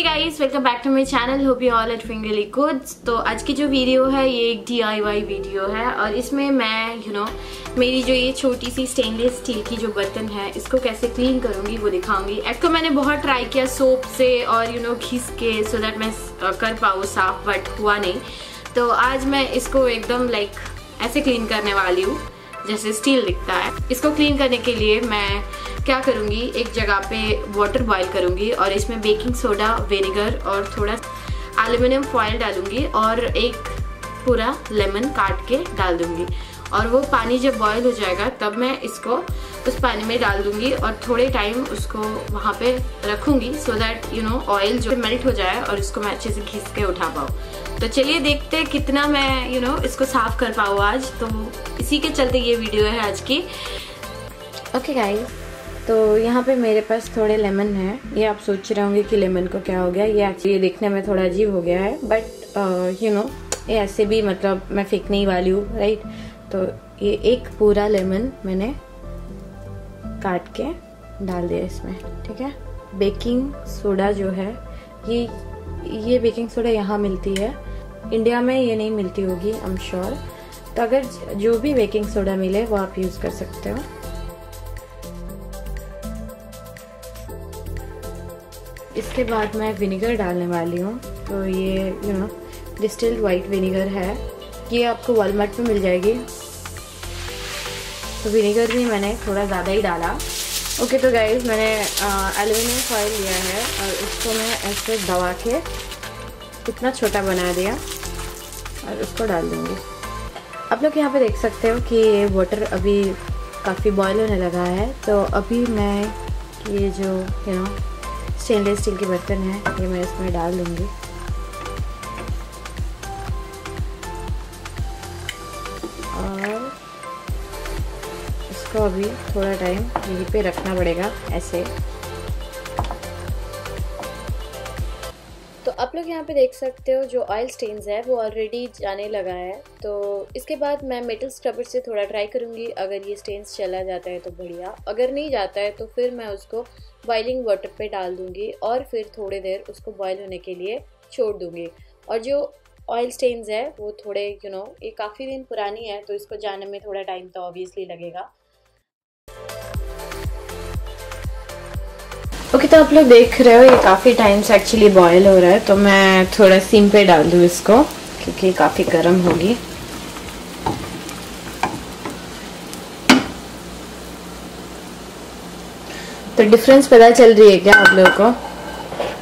Hey guys, welcome back to my channel. Hope you all are doing really good. तो आज की जो video है ये एक DIY वीडियो है और इसमें मैं मेरी जो ये छोटी सी स्टेनलेस स्टील की जो बर्तन है इसको कैसे क्लीन करूंगी वो दिखाऊंगी। एक तो मैंने बहुत ट्राई किया सोप से और घिस के सो दैट मैं कर पाऊँ साफ, बट हुआ नहीं। तो आज मैं इसको एकदम ऐसे क्लीन करने वाली हूँ जैसे स्टील दिखता है। इसको क्लीन करने के लिए मैं क्या करूँगी, एक जगह पे वाटर बॉईल करूँगी और इसमें बेकिंग सोडा, विनेगर और थोड़ा एल्युमिनियम फॉयल डालूँगी और एक पूरा लेमन काट के डाल दूँगी। और वो पानी जब बॉईल हो जाएगा तब मैं इसको उस पानी में डाल दूँगी और थोड़े टाइम उसको वहाँ पे रखूँगी सो दैट ऑयल जो मेल्ट हो जाए और इसको मैं अच्छे से घिस के उठा पाऊँ। तो चलिए देखते हैं कितना मैं इसको साफ कर पाऊँ आज। तो इसी के चलते ये वीडियो है आज की। ओके गाइस, तो यहाँ पे मेरे पास थोड़े लेमन है। ये आप सोच रहे होंगे कि लेमन को क्या हो गया, ये एक्चुअली देखने में थोड़ा अजीब हो गया है, बट ये ऐसे भी मतलब मैं फेंकने ही वाली हूँ, राइट। तो ये एक पूरा लेमन मैंने काट के डाल दिया इसमें, ठीक है। बेकिंग सोडा जो है ये बेकिंग सोडा यहाँ मिलती है, इंडिया में ये नहीं मिलती होगी आई एम श्योर। तो अगर जो भी बेकिंग सोडा मिले वो आप यूज कर सकते हो। इसके बाद मैं विनेगर डालने वाली हूँ। तो ये डिस्टिल्ड वाइट विनेगर है, ये आपको वॉलमार्ट में मिल जाएगी। तो विनेगर भी मैंने थोड़ा ज़्यादा ही डाला। ओके, तो गाइस मैंने एल्युमिनियम फॉयल लिया है और इसको मैं ऐसे दबा के इतना छोटा बना दिया और उसको डाल दूँगी। आप लोग यहाँ पे देख सकते हो कि वाटर अभी काफ़ी बॉयल होने लगा है। तो अभी मैं ये जो स्टेनलेस स्टील के बर्तन है ये मैं इसमें डाल दूँगी और इसको अभी थोड़ा टाइम यहीं पे रखना पड़ेगा ऐसे। तो आप लोग यहाँ पे देख सकते हो जो ऑयल स्टेन्स है वो ऑलरेडी जाने लगा है। तो इसके बाद मैं मेटल स्क्रबर से थोड़ा ट्राई करूँगी। अगर ये स्टेन्स चला जाता है तो बढ़िया, अगर नहीं जाता है तो फिर मैं उसको बॉइलिंग वाटर पे डाल दूँगी और फिर थोड़ी देर उसको बॉईल होने के लिए छोड़ दूँगी। और जो ऑयल स्टेन्स है वो थोड़े ये काफ़ी दिन पुरानी है तो इसको जाने में थोड़ा टाइम तो ऑब्वियसली लगेगा। ओके, तो आप लोग देख रहे हो ये काफ़ी टाइम से एक्चुअली बॉयल हो रहा है। तो मैं थोड़ा सिम पे डाल दूँ इसको क्योंकि काफ़ी गर्म होगी। तो डिफरेंस पता चल रही है क्या आप लोगों को?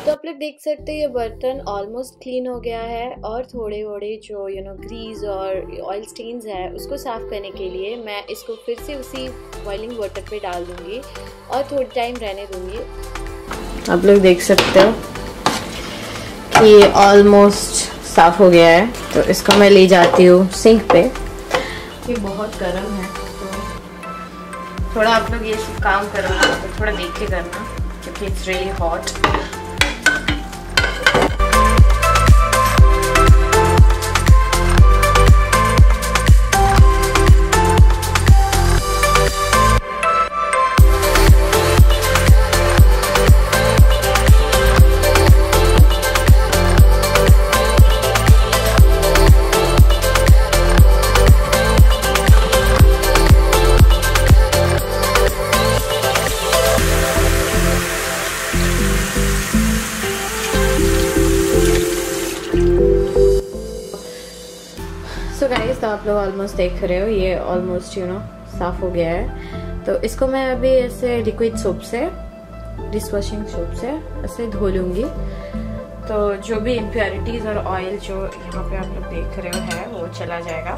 तो आप लोग देख सकते हैं ये बर्तन ऑलमोस्ट क्लीन हो गया है और थोड़े जो ग्रीस और ऑयल स्टेन्स है उसको साफ करने के लिए मैं इसको फिर से उसी बॉइलिंग वाटर पे डाल दूंगी और थोड़ी टाइम रहने दूंगी। आप लोग देख सकते हो कि ये ऑलमोस्ट साफ हो गया है। तो इसको मैं ले जाती हूँ सिंक पे। ये बहुत गर्म है तो थोड़ा आप लोग ये सब काम करो तो थोड़ा देख के करना क्योंकि it's really hot. So guys, तो आप लोग ऑलमोस्ट देख रहे हो ये ऑलमोस्ट साफ हो गया है। तो इसको मैं अभी ऐसे लिक्विड सोप से, डिश वॉशिंग सोप से ऐसे धो लूँगी। तो जो भी इम्प्योरिटीज और ऑयल जो यहाँ पे आप लोग देख रहे हो है वो चला जाएगा।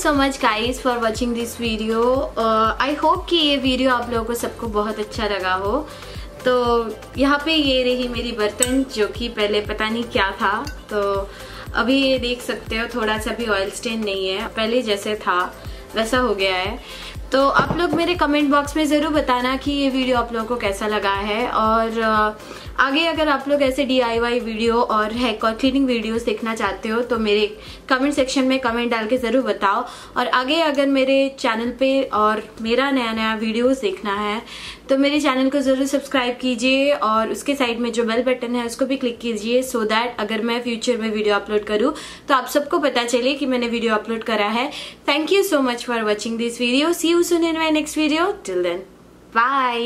So much guys for watching this video. I hope कि ये वीडियो आप लोगों को सबको बहुत अच्छा लगा हो। तो यहाँ पे ये रही मेरी बर्तन, जो कि पहले पता नहीं क्या था। तो अभी ये देख सकते हो थोड़ा सा भी ऑयल स्टेन नहीं है, पहले जैसे था वैसा हो गया है। तो आप लोग मेरे कमेंट बॉक्स में ज़रूर बताना कि ये वीडियो आप लोगों को कैसा लगा है। और आगे अगर आप लोग ऐसे DIY वीडियो और हैक और क्लीनिंग वीडियोस देखना चाहते हो तो मेरे कमेंट सेक्शन में कमेंट डाल के ज़रूर बताओ। और आगे अगर मेरे चैनल पे और मेरा नया वीडियोस देखना है तो मेरे चैनल को ज़रूर सब्सक्राइब कीजिए और उसके साइड में जो बेल बटन है उसको भी क्लिक कीजिए, सो दैट अगर मैं फ्यूचर में वीडियो अपलोड करूँ तो आप सबको पता चले कि मैंने वीडियो अपलोड करा है। Thank you so much for watching this video. See you soon in my next video. Till then, bye.